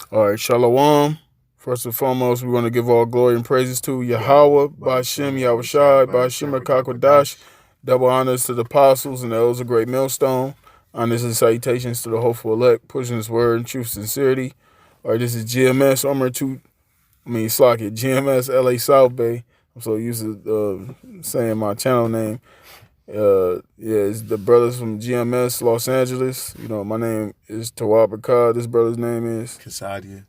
All right, Shalom. First and foremost, we want to give all glory and praises to YAHAWAH, Ba'Shem, YAHAWASHI, Ba'Shem, Qadash. Double honors to the apostles and the elders of Great Millstone. Honors and salutations to the hopeful elect, pushing his word in truth, sincerity. All right, this is GMS, GMS, LA South Bay. I'm so used to saying my channel name. It's the brothers from GMS, Los Angeles. You know, my name is Rawchaa Qadash. This brother's name is Kasadia,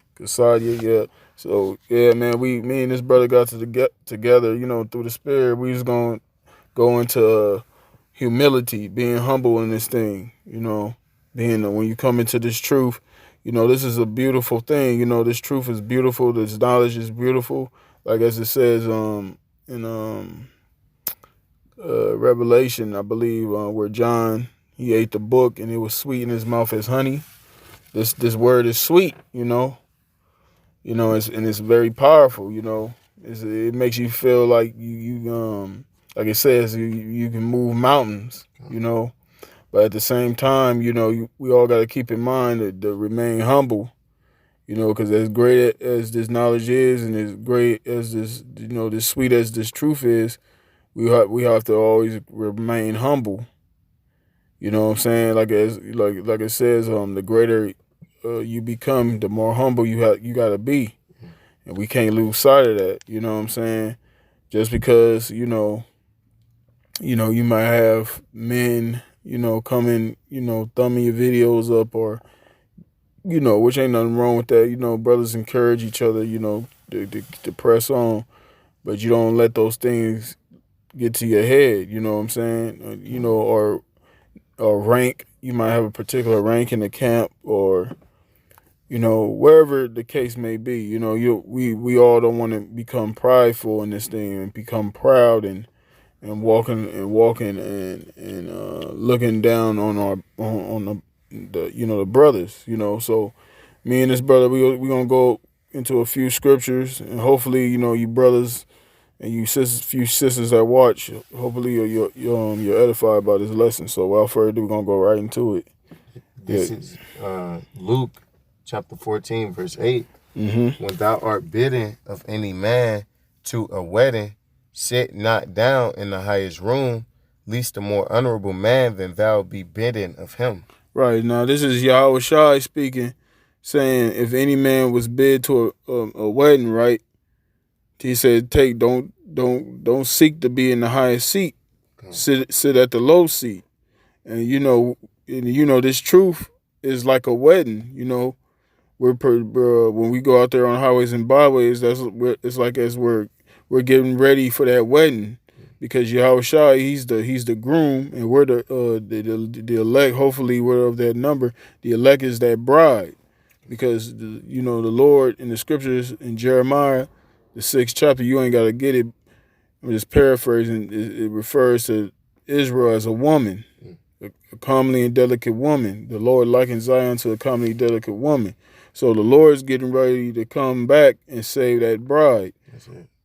yeah. So, yeah, man, me and this brother got to get together, you know, through the spirit. We was going to go into humility, being humble in this thing, you know, when you come into this truth, you know, this is a beautiful thing. You know, this truth is beautiful. This knowledge is beautiful. Like as it says in Revelation, I believe, where John, he ate the book and it was sweet in his mouth as honey. This word is sweet, you know, it's very powerful, you know. It makes you feel like you like it says, you can move mountains, you know. But at the same time, you know, we all got to keep in mind to remain humble, you know, because as great as this knowledge is, and as great as this, you know, as sweet as this truth is, we have to always remain humble. You know what I'm saying? Like it says, the greater you become, the more humble you got to be, and we can't lose sight of that. You know what I'm saying? Just because you might have men, you know, coming, you know, thumbing your videos up, or you know, which ain't nothing wrong with that. You know, brothers encourage each other, you know, to press on, but you don't let those things get to your head, you know what I'm saying? You know, or rank. You might have a particular rank in the camp, or you know, wherever the case may be. You know, we all don't want to become prideful in this thing and become proud and walking and looking down on the you know, the brothers. You know, so me and this brother, we gonna go into a few scriptures, and hopefully, you know, you brothers and you few sisters that watch, hopefully you're edified by this lesson. So without further ado, we're going to go right into it. This is Luke chapter 14, verse 8. Mm-hmm. When thou art bidden of any man to a wedding, sit not down in the highest room, lest a more honorable man than thou be bidden of him. Right. Now, this is YAHAWASHI speaking, saying if any man was bid to a wedding, right? He said, don't seek to be in the highest seat. Sit at the low seat. And you know this truth is like a wedding. You know, when we go out there on highways and byways, it's like as we're getting ready for that wedding, because Yahawashi, he's the groom, and we're the elect. Hopefully, we're of that number. The elect is that bride, because the Lord in the scriptures in Jeremiah, the 6th chapter, you ain't got to get it. I'm just paraphrasing. It refers to Israel as a woman, a comely and delicate woman. The Lord likens Zion to a comely and delicate woman. So the Lord's getting ready to come back and save that bride,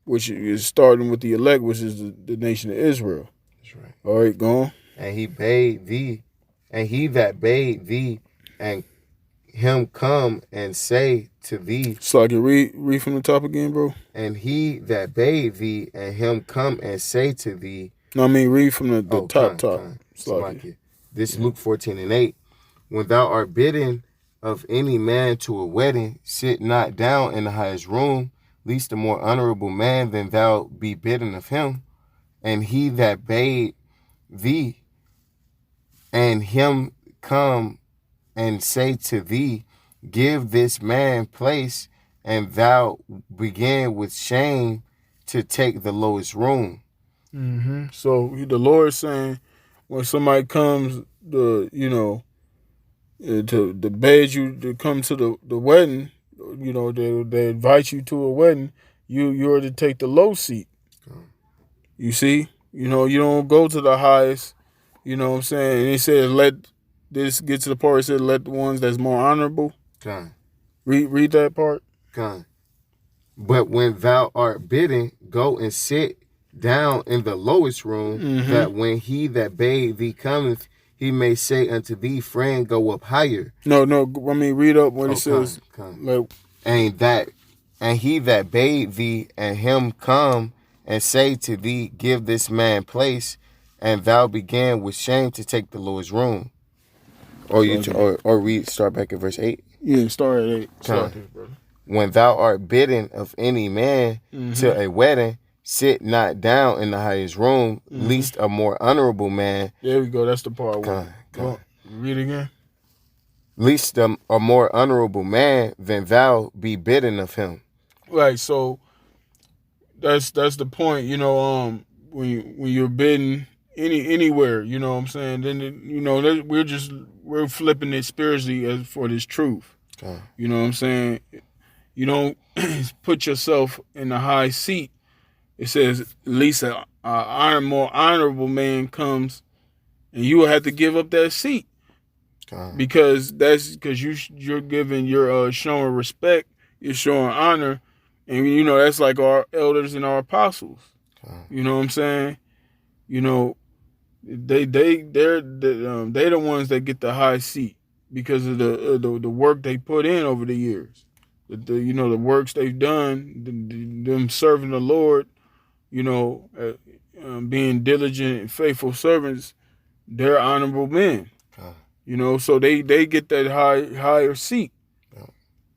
which is starting with the elect, which is the nation of Israel. That's right. All right, go on. And he that bade thee, and him come and say to thee. So I can read from the top again, bro. And he that bade thee, and him come and say to thee. No, I mean read from the top. This is Luke 14 and 8. When thou art bidden of any man to a wedding, sit not down in the highest room, lest a more honorable man than thou be bidden of him. And he that bade thee, and him come and say to thee, give this man place, and thou begin with shame to take the lowest room. Mm-hmm. So the Lord's saying, when somebody comes to beg you to come to the wedding, you know, they invite you to a wedding, you're to take the low seat. You see, you know, you don't go to the highest. You know what I'm saying? And he says, let this get to the part where it says, let the ones that's more honorable. Read that part. But when thou art bidden, go and sit down in the lowest room, that when he that bade thee cometh, he may say unto thee, friend, go up higher. No, I mean, read up what it says. Like, and he that bade thee and him come and say to thee, give this man place, and thou began with shame to take the Lord's room. Or start back at verse 8. Yeah, start at 8. Start there, brother. When thou art bidden of any man to a wedding, sit not down in the highest room, lest a more honorable man. There we go. That's the part. Go read again. Lest a more honorable man than thou be bidden of him. Right. So that's the point. You know, when you're bidding anywhere, you know what I'm saying. Then you know we're flipping it spiritually as for this truth. You know what I'm saying. You don't put yourself in a high seat. It says, at least a more honorable man comes, and you will have to give up that seat. Because you're giving, you're showing respect, you're showing honor, and you know that's like our elders and our apostles. You know what I'm saying? You know, they're the ones that get the high seat because of the work they put in over the years. The works they've done, them serving the Lord, you know, being diligent and faithful servants, they're honorable men. You know, so they get that higher seat.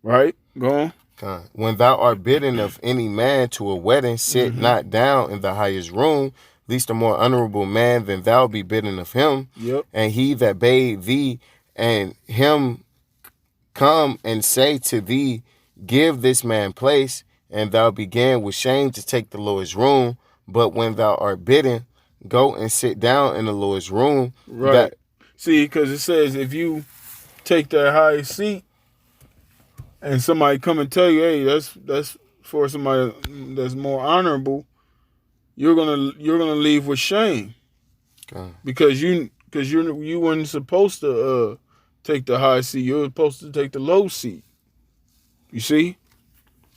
Right? Go on. When thou art bidden of any man to a wedding, sit not down in the highest room, lest a more honorable man than thou be bidden of him. Yep. And he that bade thee and him come and say to thee, give this man place, and thou began with shame to take the Lord's room. But when thou art bidden, go and sit down in the Lord's room. Right. See, because it says if you take that high seat and somebody come and tell you, hey, that's for somebody that's more honorable, you're gonna leave with shame. Because you weren't supposed to take the high seat. You were supposed to take the low seat. You see?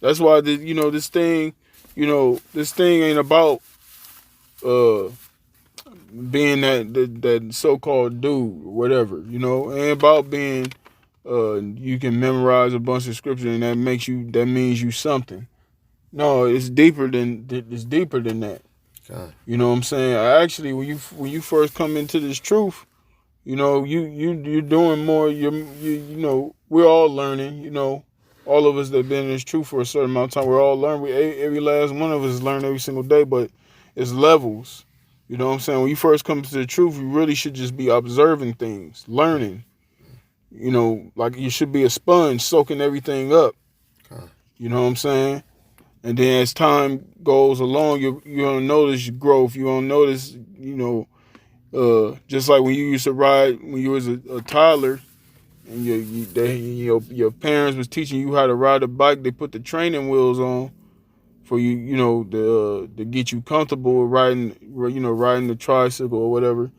That's why this thing ain't about being that so-called dude or whatever. You know, it ain't about being you can memorize a bunch of scripture and that means you something. No, it's deeper than that. You know what I'm saying? Actually, when you first come into this truth, you know, you're doing more. You know, we're all learning. You know, all of us that been in this truth for a certain amount of time, we're all learning. Every last one of us learn every single day, but it's levels. You know what I'm saying? When you first come to the truth, you really should just be observing things, learning. You know, like you should be a sponge soaking everything up. You know what I'm saying? And then as time goes along, you don't notice your growth. You don't notice, you know, just like when you used to ride when you was a toddler, and your parents was teaching you how to ride a bike. They put the training wheels on for you, you know, to get you comfortable with riding the tricycle or whatever.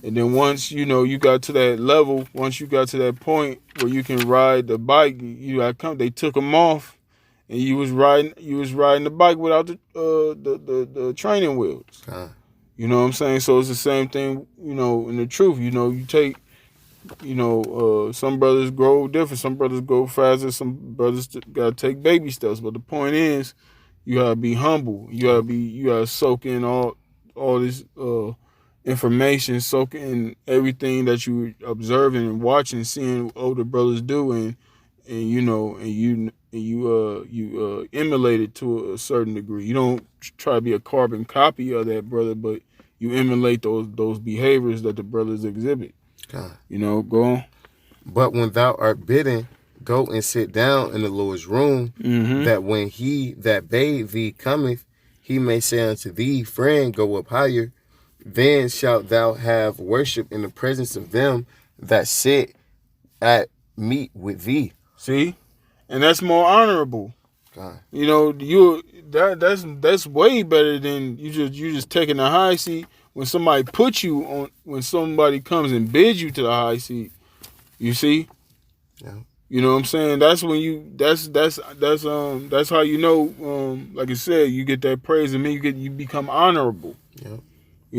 And then once, you know, you got to that level, once you got to that point where you can ride the bike, they took them off, and you was riding the bike without the training wheels. You know what I'm saying? So it's the same thing, you know, in the truth. You know, you take, you know, some brothers grow different, some brothers go faster, some brothers gotta take baby steps. But the point is, you gotta be humble. You gotta soak in all this information, soak in everything that you observing and watching, seeing what older brothers do, and you know, and you emulate it to a certain degree. You don't try to be a carbon copy of that brother, but you emulate those behaviors that the brothers exhibit. You know, go on. But when thou art bidden, go and sit down in the Lord's room, that when he that bade thee cometh, he may say unto thee, friend, go up higher. Then shalt thou have worship in the presence of them that sit at meat with thee. See? And that's more honorable. You know, that's way better than you just taking the high seat. When somebody puts you on, when somebody comes and bids you to the high seat, you see? Yeah. You know what I'm saying? That's when that's how you know, like I said, you get that praise, and then you become honorable. Yeah.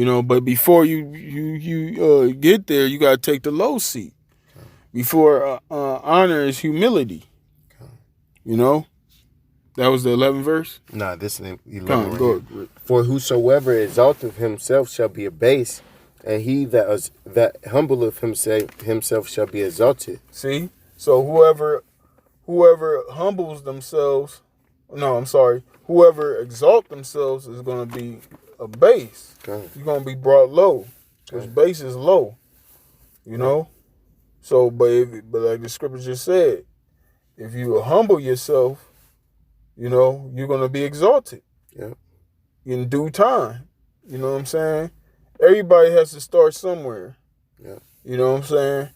But before you get there, you gotta take the low seat. Before honor is humility. That was the 11th verse. Nah, this is the 11th. Go. For whosoever exalteth himself shall be abased, and he that humbleth himself shall be exalted. See, so whoever humbles themselves, whoever exalt themselves is going to be abased. Okay. You're going to be brought low, because base is low. So, but like the scripture just said, if you humble yourself, you're going to be exalted. Yeah. In due time. You know what I'm saying? Everybody has to start somewhere. Yeah. You know what I'm saying?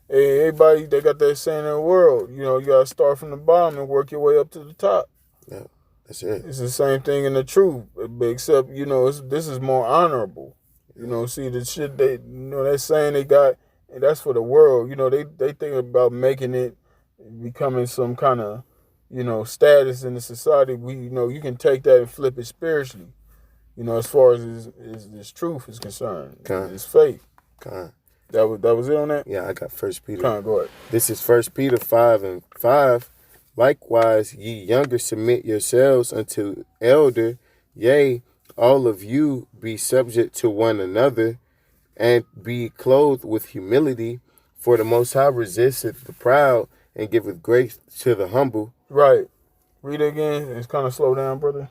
Hey, everybody, they got that saying in the world. You got to start from the bottom and work your way up to the top. Yeah, that's it. It's the same thing in the truth, except, this is more honorable. See, the shit that saying they got, and that's for the world. They think about making it, becoming some kind of, status in the society. You can take that and flip it spiritually. As far as this truth is concerned, it's faith. That was it on that? Yeah, I got 1 Peter. Go ahead. This is 1 Peter 5:5. Likewise, ye younger, submit yourselves unto elder. Yea, all of you be subject to one another, and be clothed with humility. For the Most High resisteth the proud, and giveth grace to the humble. Right. Read it again. It's kind of slow down, brother.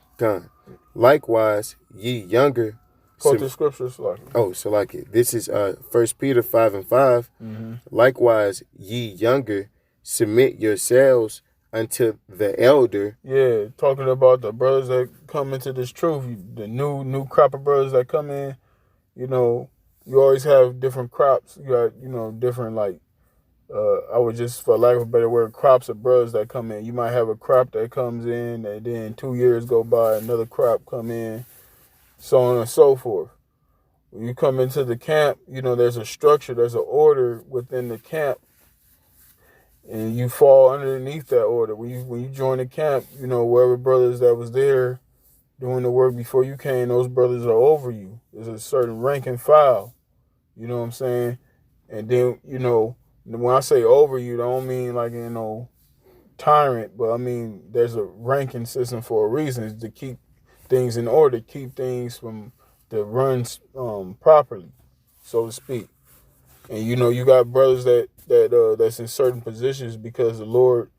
Likewise, ye younger. Quote the scripture, Salaki. This is 1 Peter 5:5. Mm-hmm. Likewise, ye younger, submit yourselves unto the elder. Yeah, talking about the brothers that come into this truth, the new crop of brothers that come in. You always have different crops. You got different, like, I would just, for lack of a better word, crops of brothers that come in. You might have a crop that comes in, and then 2 years go by, another crop come in, so on and so forth. When you come into the camp, there's a structure, there's an order within the camp, and you fall underneath that order. When you join the camp, wherever brothers that was there doing the work before you came, those brothers are over you. There's a certain rank and file. You know what I'm saying? And then, when I say over you, I don't mean like, tyrant, but I mean there's a ranking system for a reason. It's to keep things in order, keep things from that runs properly, so to speak. And you got brothers that's in certain positions because the Lord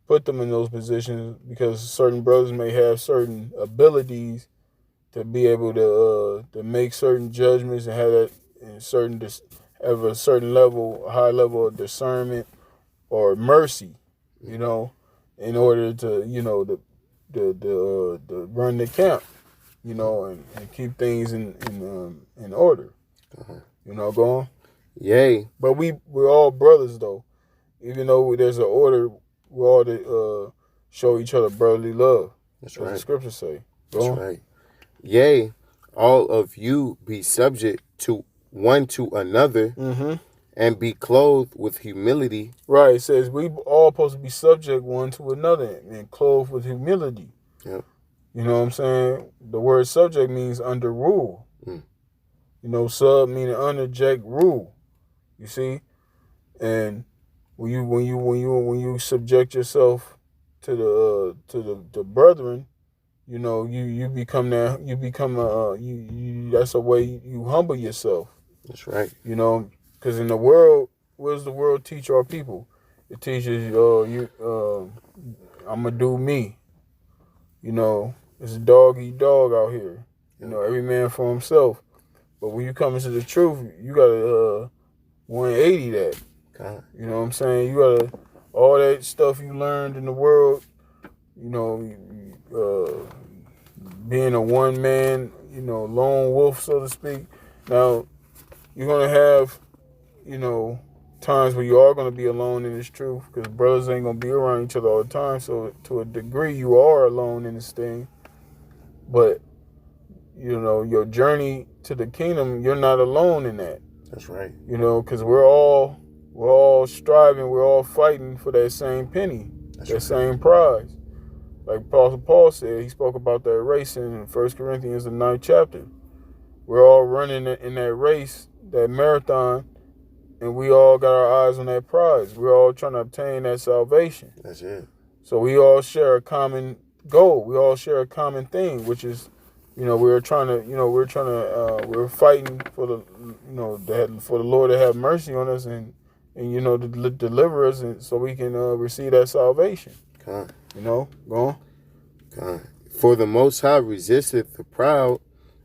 put them in those positions, because certain brothers may have certain abilities to be able to make certain judgments and have that have a certain level, a high level of discernment or mercy, in order to to run the camp, and keep things in order. Go on. Yay. But we're all brothers, though. Even though there's an order, we all to show each other brotherly love. That's right. The scriptures say. That's right. Yea, all of you be subject to one to another, mm-hmm. and be clothed with humility. Right. It says we all supposed to be subject one to another and clothed with humility. Yep. You know what I'm saying? The word subject means under rule. Sub meaning under, jack, rule. You see? And when you subject yourself to the brethren, you become that's a way you humble yourself. That's right. Because in the world, what does the world teach our people? It teaches I'm gonna do me. It's a dog eat dog out here. Every man for himself. But when you come into the truth, you gotta 180 that. God. You know what I'm saying? You gotta, all that stuff you learned in the world, being a one man, lone wolf, so to speak. Now, you're gonna have, times where you are gonna be alone in this truth, because brothers ain't gonna be around each other all the time. So to a degree, you are alone in this thing. But your journey to the kingdom, you're not alone in that. That's right. Because we're all striving, we're all fighting for that same penny, same prize. Like Apostle Paul said, he spoke about that race in 1 Corinthians, the 9th chapter. we're all running in that race, that marathon, and we all got our eyes on that prize. We're all trying to obtain that salvation. That's it. So we all share a common goal. We all share a common thing, which is, we're fighting for for the Lord to have mercy on us and to deliver us, and so we can receive that salvation. Con. Go on. Con. For the Most High resisteth the proud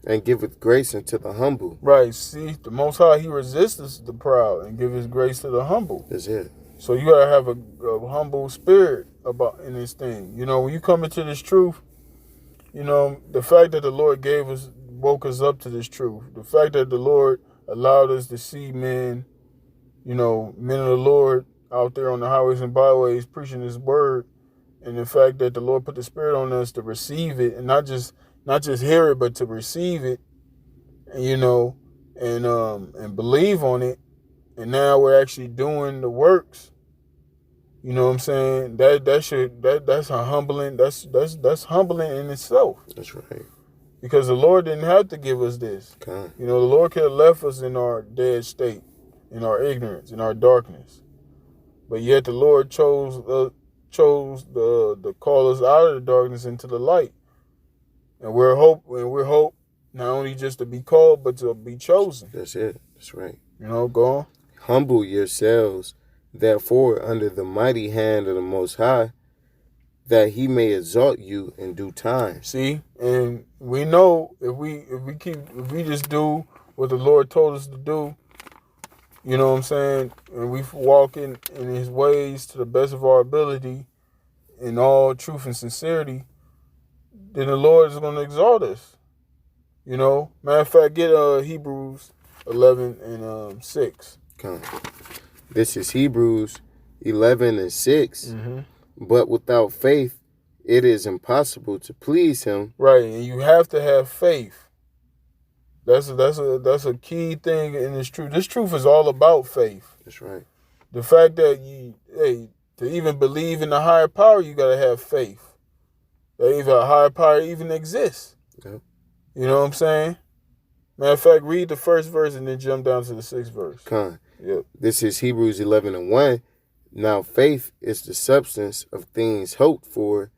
and giveth grace unto the humble. Right. See, the Most High, He resists the proud and give His grace to the humble. That's it. So you gotta have a humble spirit in this thing. When you come into this truth, the fact that the Lord woke us up to this truth, the fact that the Lord allowed us to see men, men of the Lord out there on the highways and byways preaching His word, and the fact that the Lord put the Spirit on us to receive it and not just hear it, but to receive it, and and believe on it, and now we're actually doing the works. You know what I'm saying? That's a humbling. That's humbling in itself. That's right. Because the Lord didn't have to give us this. Okay. The Lord could have left us in our dead state, in our ignorance, in our darkness, but yet the Lord chose to call us out of the darkness into the light, and we're hope not only just to be called, but to be chosen. That's it. That's right. Go on. Humble yourselves, therefore, under the mighty hand of the Most High, that He may exalt you in due time. See, and we know if we just do what the Lord told us to do, you know what I'm saying, and we walk in His ways to the best of our ability, in all truth and sincerity, then the Lord is going to exalt us. Matter of fact, get Hebrews 11 and 6. Come. This is Hebrews 11 and 6. Mm-hmm. But without faith, it is impossible to please Him. Right, and you have to have faith. That's a key thing in this truth. This truth is all about faith. That's right. The fact that to even believe in the higher power, you got to have faith. That even a higher power even exists. Yep. You know what I'm saying? Matter of fact, read the first verse and then jump down to the 6th verse. Con. Yep. This is Hebrews 11 and 1. Now faith is the substance of things hoped for,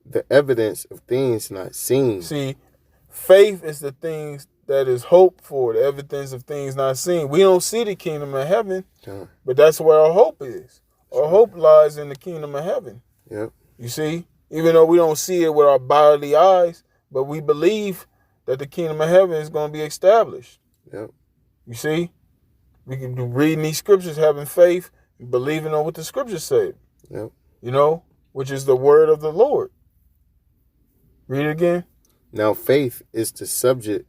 the evidence of things not seen. See, faith is the things that is hoped for, the evidence of things not seen. We don't see the kingdom of heaven, but that's where our hope is. Our hope lies in the kingdom of heaven. Yep. You see, even though we don't see it with our bodily eyes, but we believe that the kingdom of heaven is going to be established. Yep. You see, we can be reading these scriptures, having faith, and believing on what the scriptures say. Yep. Which is the word of the Lord. Read it again. Now faith is the subject.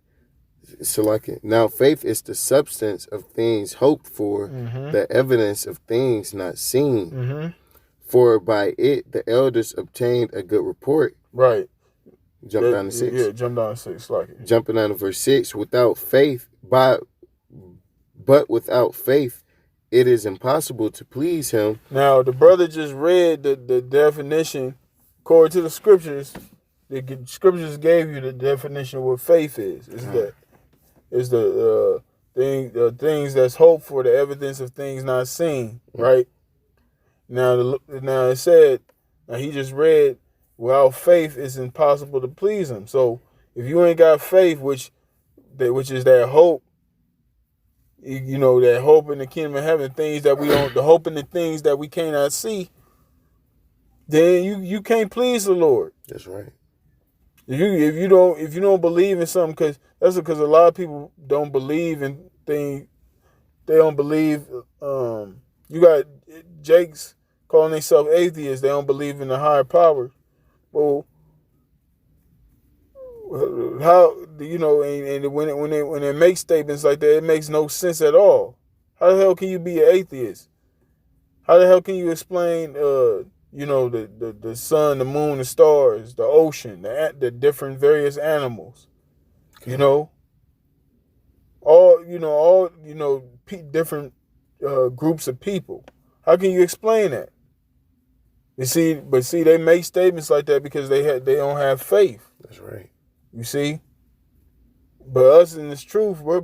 Now faith is the substance of things hoped for, the evidence of things not seen. Mm-hmm. For by it the elders obtained a good report. Right. Jump down to 6. Yeah, jump down to 6. Like it. Jumping down to verse 6. But without faith, it is impossible to please Him. Now, the brother just read the definition according to the scriptures. The scriptures gave you the definition of what faith is. It's the things that's hoped for, the evidence of things not seen. Right. Now it said. Now he just read. Without faith, it's impossible to please Him. So if you ain't got faith, which is that hope, that hope in the kingdom of heaven, things that we don't, the hope in the things that we cannot see, then you can't please the Lord. That's right. If you don't believe in something, because a lot of people don't believe in things. They don't believe. You got Jakes calling themselves atheists. They don't believe in the higher power. Well, how and when they make statements like that, it makes no sense at all. How the hell can you be an atheist? How the hell can you explain the sun, the moon, the stars, the ocean, the different various animals? All different groups of people. How can you explain that? But they make statements like that because they don't have faith. That's right. You see? But us in this truth, we're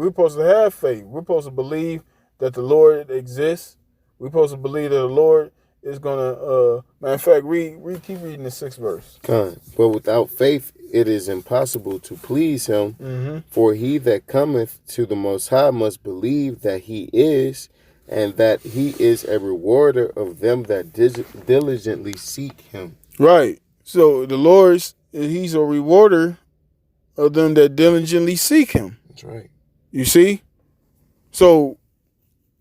supposed to have faith. We're supposed to believe that the Lord exists. We're supposed to believe that the Lord is gonna. Matter of fact, keep reading the 6th verse. But without faith, it is impossible to please him. Mm-hmm. For he that cometh to the Most High must believe that he is, and that he is a rewarder of them that diligently seek him. Right. So the Lord's He's a rewarder of them that diligently seek him. That's right. You see? So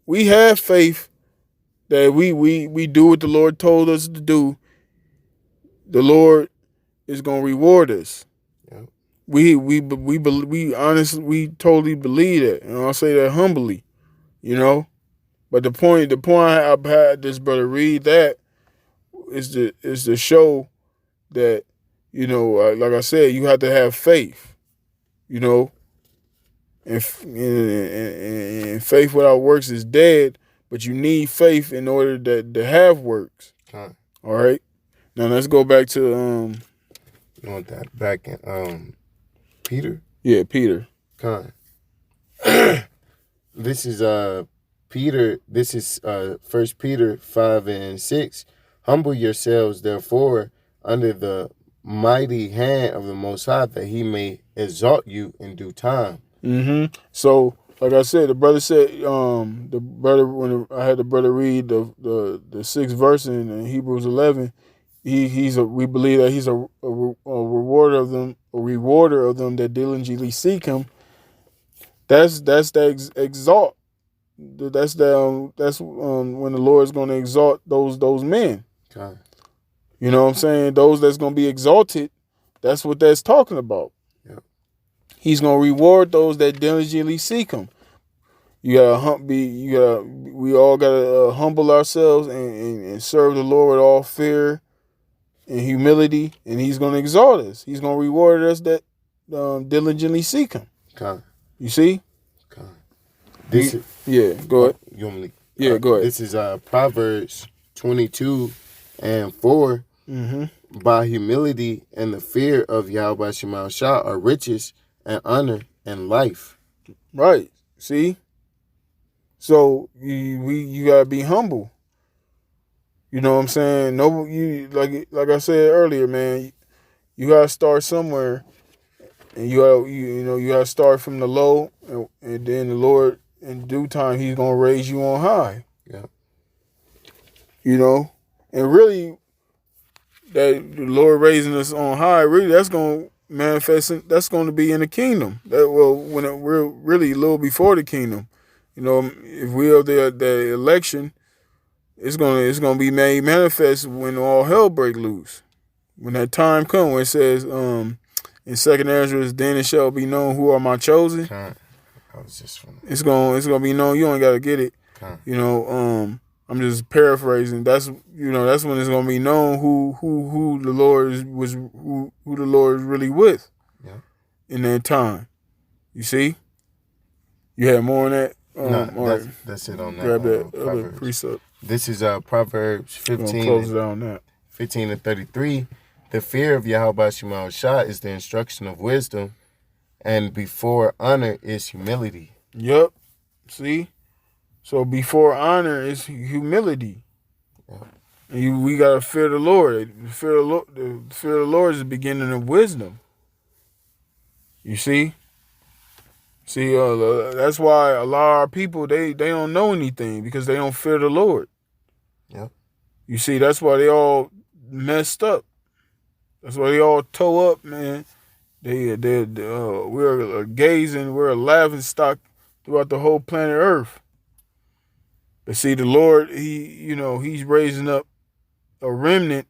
we have faith that we do what the Lord told us to do. The Lord is going to reward us. Yep. We honestly, we totally believe that. And I'll say that humbly, But the point I've had this brother read that is to show that, like I said, you have to have faith, and faith without works is dead, but you need faith in order to have works. All right. Now let's go back to you want that back in Peter? Yeah, Peter. This is Peter. This is 1 Peter 5:6. Humble yourselves, therefore, under the mighty hand of the Most High, that he may exalt you in due time. Mm-hmm. So, like I said, the brother said, when I had the brother read the 6th verse in Hebrews 11, we believe that he's a rewarder of them, that diligently seek him. That's the exalt. That's when the Lord is going to exalt those men. Okay. You know what I'm saying? Those that's going to be exalted. That's what that's talking about. Yep. He's going to reward those that diligently seek him. We all gotta humble ourselves and serve the Lord with all fear and humility, and he's going to exalt us. He's going to reward us that diligently seek him. Okay. You see? Okay. Go ahead. You want me to, go ahead. This is Proverbs 22:4. Mm-hmm. By humility and the fear of YAHAWASHI are riches and honor and life. Right. See? So you gotta be humble. You know what I'm saying? No, you like I said earlier, man. You gotta start somewhere, and you gotta start from the low, and then the Lord, in due time, he's gonna raise you on high. Yeah. And really, that the Lord raising us on high, really, that's gonna manifest. That's gonna be in the kingdom. When we're really a little before the kingdom. If we are the election, it's gonna be made manifest when all hell break loose. When that time comes, when it says in 2nd Ezra, then it shall be known who are my chosen. It's gonna be known. You ain't gotta get it. I'm just paraphrasing. That's when it's gonna be known who the Lord who the Lord is really with. Yeah. In that time. You see? You had more on that? That's it on that. Grab that other precept. This is Proverbs 15. Close it out on that. 15:33. The fear of YAHAWASHI is the instruction of wisdom, and before honor is humility. Yep. See? So before honor is humility. Yeah. And we gotta fear the Lord. The fear of the Lord is the beginning of wisdom. You see? That's why a lot of our people, they don't know anything, because they don't fear the Lord. Yep. You see, that's why they all messed up. That's why they all toe up, man. We're a laughing stock throughout the whole planet Earth. But see, the Lord, he's raising up a remnant.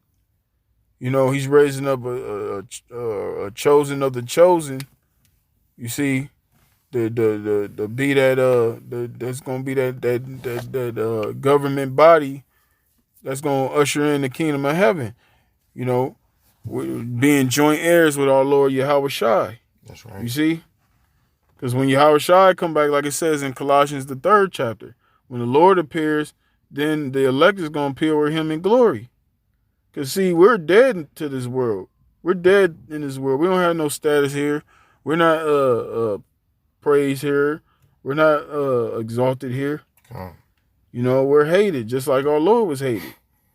He's raising up a chosen of the chosen. You see, that's gonna be that government body that's gonna usher in the kingdom of heaven. Being joint heirs with our Lord YAHAWASHI. That's right. You see, because when YAHAWASHI come back, like it says in Colossians the 3rd chapter, when the Lord appears, then the elect is gonna appear with him in glory. Because see, we're dead to this world. We're dead in this world. We don't have no status here. we're not praised here. We're not exalted here. You know, we're hated just like our Lord was hated.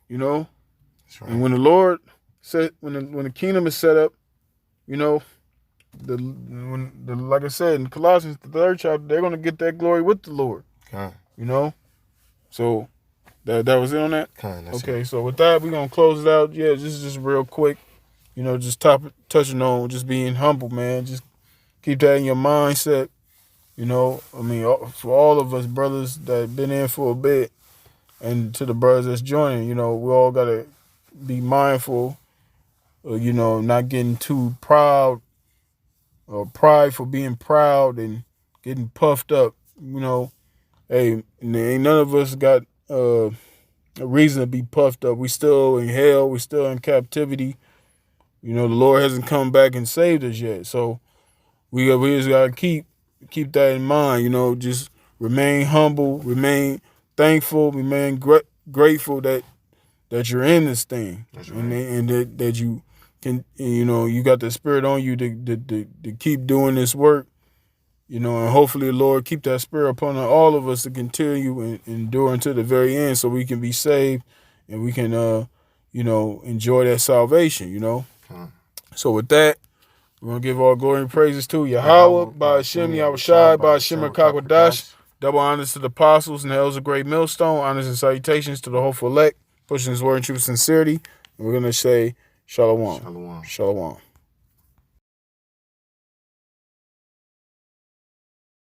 You know, That's right. and when the Lord said, when the kingdom is set up, you know, like I said in Colossians, the 3rd chapter, they're gonna get that glory with the Lord. You know, so that was it on that. Okay, so with that, we're gonna close it out. Yeah, just real quick. You know, just touching on just being humble, man. Just keep that in your mindset. You know, I mean, for all of us brothers that been in for a bit, and to the brothers that's joining, you know, we all gotta be mindful. You know, not getting too proud or prideful, being proud and getting puffed up. You know, hey, ain't none of us got a reason to be puffed up. We still in hell. We still in captivity. You know, the Lord hasn't come back and saved us yet. So we just gotta keep that in mind. You know, just remain humble, remain thankful, remain grateful that you're in this thing. That's right. And that you can, you know, you got the Spirit on you to keep doing this work. You know, and hopefully the Lord keep that Spirit upon all of us to continue and endure until the very end, so we can be saved and we can, you know, enjoy that salvation. You know. So with that, we're going to give all glory and praises to YAHAWAH, by Hashem, YAHAWASHI, by Hashem, Rawchaa Qadash. Double honors to the apostles and the elders of Great Millstone. Honors and salutations to the hopeful elect, pushing his word in true sincerity. And we're going to say, Shalom. Shalom. Shalom.